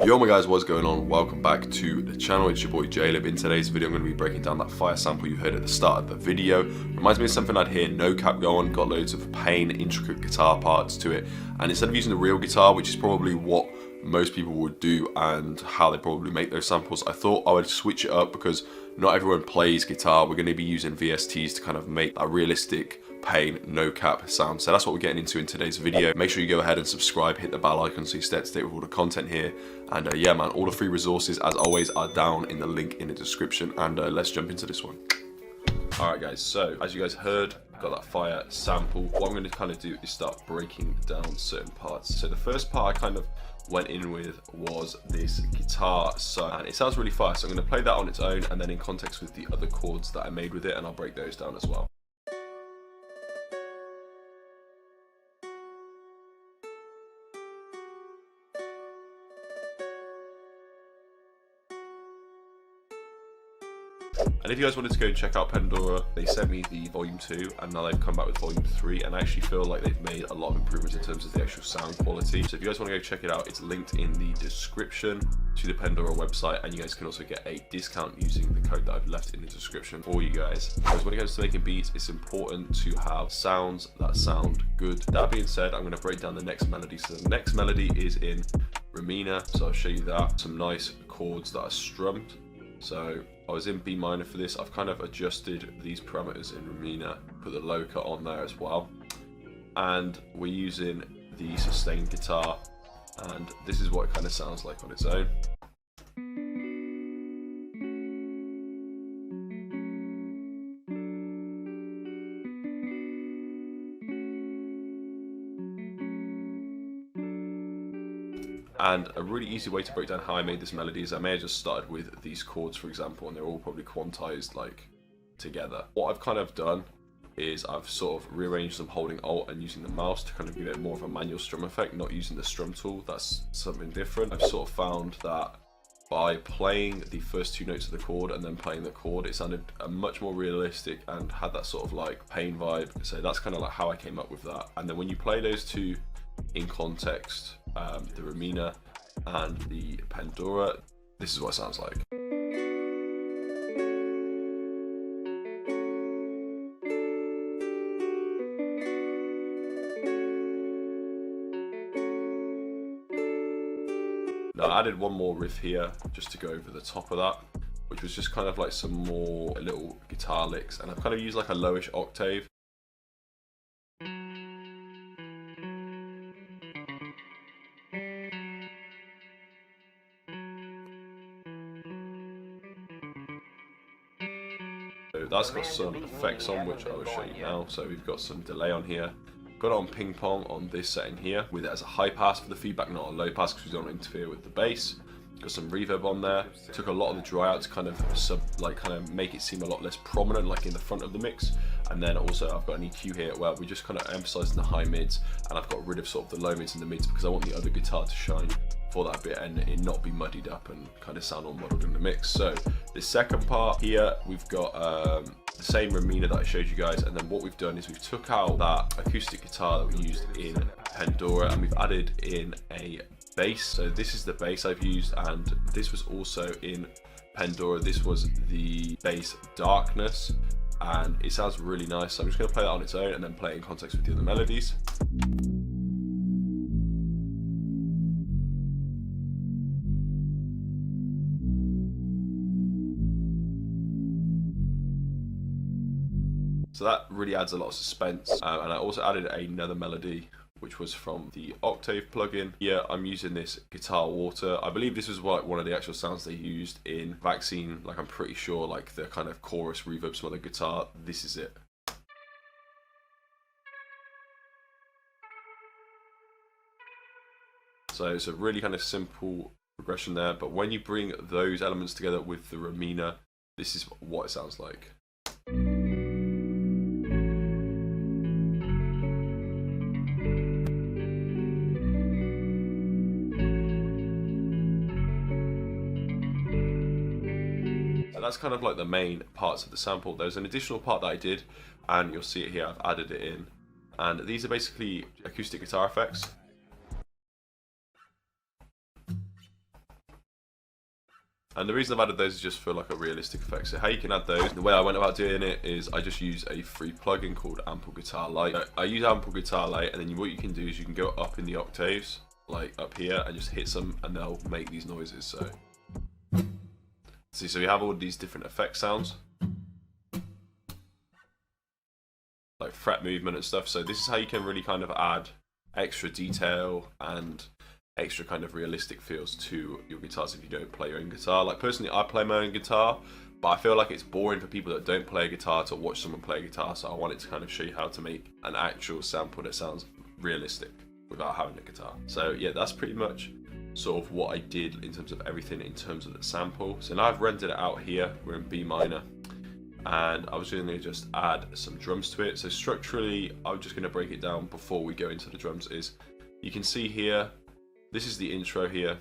Yo my guys, what's going on? Welcome back to the channel. It's your boy Jaleb. In today's video I'm going to be breaking down that fire sample you heard at the start of the video. Reminds me of something I'd hear NOCAP go on, got loads of plain intricate guitar parts to it, and instead of using the real guitar, which is probably what most people would do and how they probably make those samples, I thought I would switch it up because not everyone plays guitar. We're going to be using VSTs to kind of make that realistic plain NOCAP sound. So that's what we're getting into in today's video. Make sure you go ahead and subscribe, hit the bell icon so you stay up to date with all the content here. And yeah man, all the free resources as always are down in the link in the description, and let's jump into this one. Alright guys, so as you guys heard, I've got that fire sample. What I'm going to kind of do is start breaking down certain parts. So the first part I kind of went in with was this guitar solo, and it sounds really fire, so I'm going to play that on its own and then in context with the other chords that I made with it, and I'll break those down as well. And if you guys wanted to go and check out Pendora, they sent me the volume 2 and now they've come back with volume 3, and I actually feel like they've made a lot of improvements in terms of the actual sound quality. So if you guys want to go check it out, it's linked in the description to the Pendora website, and you guys can also get a discount using the code that I've left in the description for you guys. Because when it comes to making beats, it's important to have sounds that sound good. That being said, I'm going to break down the next melody. So the next melody is in Wremena, so I'll show you that. Some nice chords that are strummed. So I was in B minor for this. I've kind of adjusted these parameters in Wremena, put the low cut on there as well. And we're using the sustained guitar, and this is what it kind of sounds like on its own. And a really easy way to break down how I made this melody is I may have just started with these chords, for example, and they're all probably quantized like together. What I've kind of done is I've sort of rearranged them holding Alt and using the mouse to kind of give it more of a manual strum effect, not using the strum tool. That's something different. I've sort of found that by playing the first two notes of the chord and then playing the chord, it sounded much more realistic and had that sort of like pain vibe. So that's kind of like how I came up with that. And then when you play those two in context, the Wremena and the Pendora, this is what it sounds like. Now I added one more riff here just to go over the top of that, which was just kind of like some more little guitar licks, and I've kind of used like a lowish octave. So that's got some effects on, which I will show you now. So we've got some delay on here. Got it on ping pong on this setting here, with it as a high pass for the feedback, not a low pass, because we don't interfere with the bass. Got some reverb on there. Took a lot of the dry out to kind of make it seem a lot less prominent, like in the front of the mix. And then also I've got an EQ here where we just kind of emphasising the high mids, and I've got rid of sort of the low mids and the mids because I want the other guitar to shine for that bit and it not be muddied up and kind of sound all muddled in the mix. So the second part here, we've got the same Wremena that I showed you guys, and then what we've done is we've took out that acoustic guitar that we used in Pendora and we've added in a bass. So this is the bass I've used, and this was also in Pendora. This was the bass Darkness, and it sounds really nice. So I'm just going to play that on its own and then play it in context with the other melodies. So that really adds a lot of suspense, and I also added another melody which was from the Octave plugin. Here I'm using this Guitar Water. I believe this was like one of the actual sounds they used in Vaccine, like I'm pretty sure, like the kind of chorus reverb, some other guitar. This is it. So it's a really kind of simple progression there, but when you bring those elements together with the Wremena, this is what it sounds like. That's kind of like the main parts of the sample. There's an additional part that I did, and you'll see it here, I've added it in, and these are basically acoustic guitar effects. And the reason I've added those is just for like a realistic effect. So how you can add those, the way I went about doing it is I just use a free plugin called Ample Guitar Lite. I use Ample Guitar Lite, and then what you can do is you can go up in the octaves, like up here, and just hit some, and they'll make these noises. So see, so we have all these different effect sounds, like fret movement and stuff. So this is how you can really kind of add extra detail and extra kind of realistic feels to your guitars if you don't play your own guitar. Like personally, I play my own guitar, but I feel like it's boring for people that don't play a guitar to watch someone play a guitar. So I wanted to kind of show you how to make an actual sample that sounds realistic without having a guitar. So yeah, that's pretty much sort of what I did in terms of everything in terms of the sample. So now I've rendered it out here, we're in B minor, and I was going to just add some drums to it. So structurally, I'm just going to break it down before we go into the drums. Is you can see here, this is the intro here.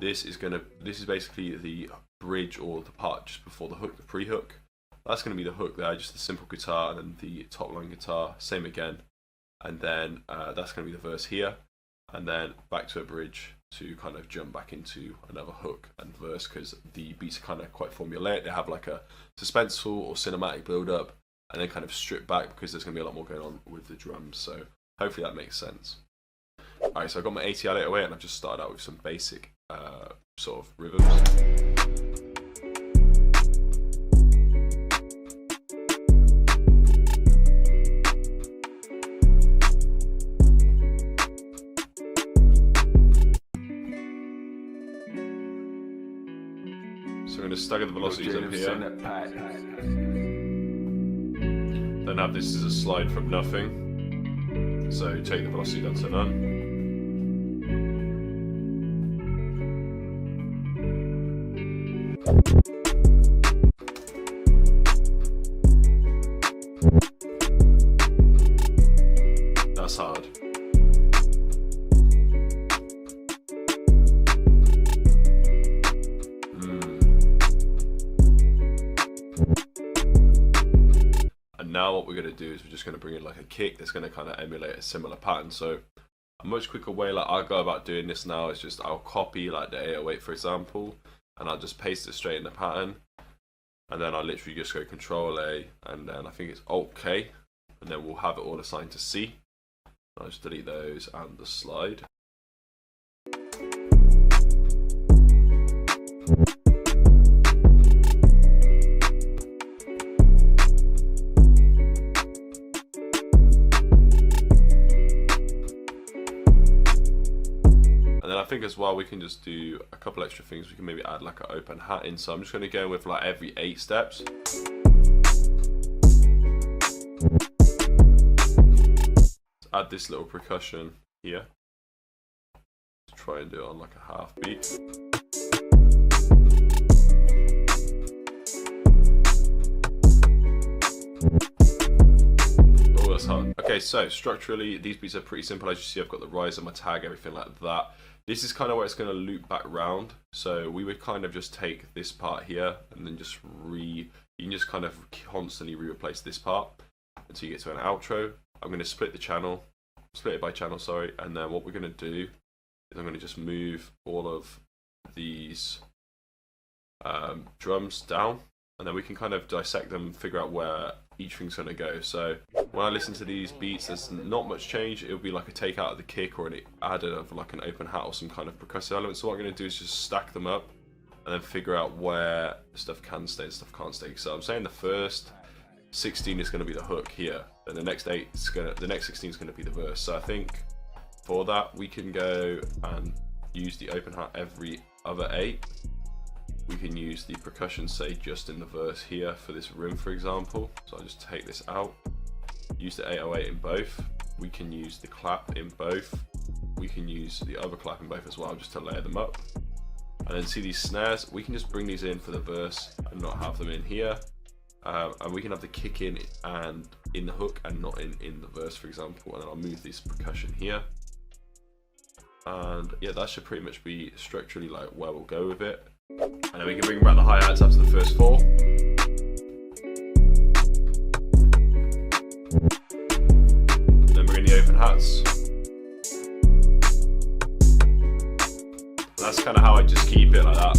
This is basically the bridge, or the part just before the hook, the pre-hook. That's going to be the hook there, just the simple guitar, and then the top line guitar, same again. And then that's going to be the verse here, and then back to a bridge to kind of jump back into another hook and verse, because the beats are kind of quite formulaic. They have like a suspenseful or cinematic build up, and then kind of strip back because there's going to be a lot more going on with the drums. So hopefully that makes sense. Alright, so I got my ATI later away, and I've just started out with some basic sort of reverbs. So I'm going to stagger the velocities up here. Then have this as a slide from nothing. So take the velocity down to none. That's hard. And now what we're going to do is we're just going to bring in like a kick that's going to kind of emulate a similar pattern. So a much quicker way like I go about doing this now is just I'll copy like the 808 for example, and I'll just paste it straight in the pattern, and then I'll literally just go Control A, and then I think it's Alt K, and then we'll have it all assigned to C. I'll just delete those and the slide. I think as well we can just do a couple extra things. We can maybe add like an open hat in, so I'm just going to go with like every 8 steps. Let's add this little percussion here. Let's try and do it on like a half beat. Oh, that's hard. Okay, so structurally these beats are pretty simple. As you see, I've got the rise on my tag, everything like that. This is kind of where it's going to loop back round. So we would kind of just take this part here and then just you can just kind of constantly replace this part until you get to an outro. I'm going to split it by channel, sorry. And then what we're going to do is I'm going to just move all of these drums down, and then we can kind of dissect them and figure out where each thing's going to go. So when I listen to these beats, there's not much change. It'll be like a take out of the kick or an added of like an open hat or some kind of percussive element. So what I'm going to do is just stack them up and then figure out where stuff can stay and stuff can't stay. So I'm saying the first 16 is going to be the hook here, and the next 16 is going to be the verse. So I think for that we can go and use the open hat every other 8. We can use the percussion, say, just in the verse here for this rim, for example. So I'll just take this out, use the 808 in both. We can use the clap in both. We can use the other clap in both as well, just to layer them up. And then see these snares, we can just bring these in for the verse and not have them in here. And we can have the kick in and in the hook and not in the verse, for example. And then I'll move this percussion here. And yeah, that should pretty much be structurally like where we'll go with it. And then we can bring back the hi-hats after the first 4. Then bring in the open hats. And that's kind of how I just keep it like that.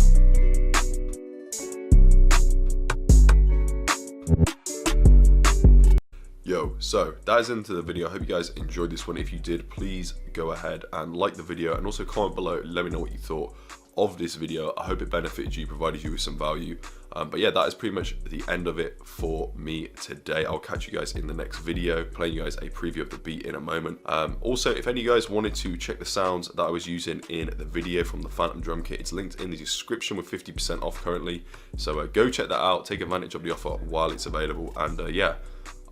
Yo, so that is into the video. I hope you guys enjoyed this one. If you did, please go ahead and like the video and also comment below. Let me know what you thought of this video. I hope it benefited you, provided you with some value. But yeah, that is pretty much the end of it for me today. I'll catch you guys in the next video, playing you guys a preview of the beat in a moment. Also, if any of you guys wanted to check the sounds that I was using in the video from the Phantom drum kit, it's linked in the description with 50% off currently. So go check that out, take advantage of the offer while it's available. And yeah,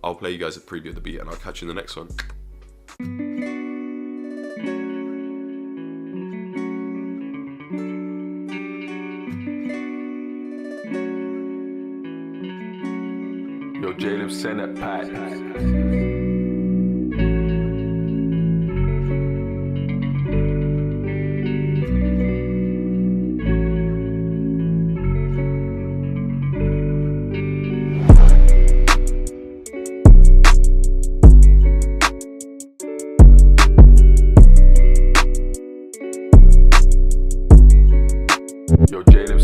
I'll play you guys a preview of the beat and I'll catch you in the next one. Yo, Jaleb, send that pack. Yo, Jaleb,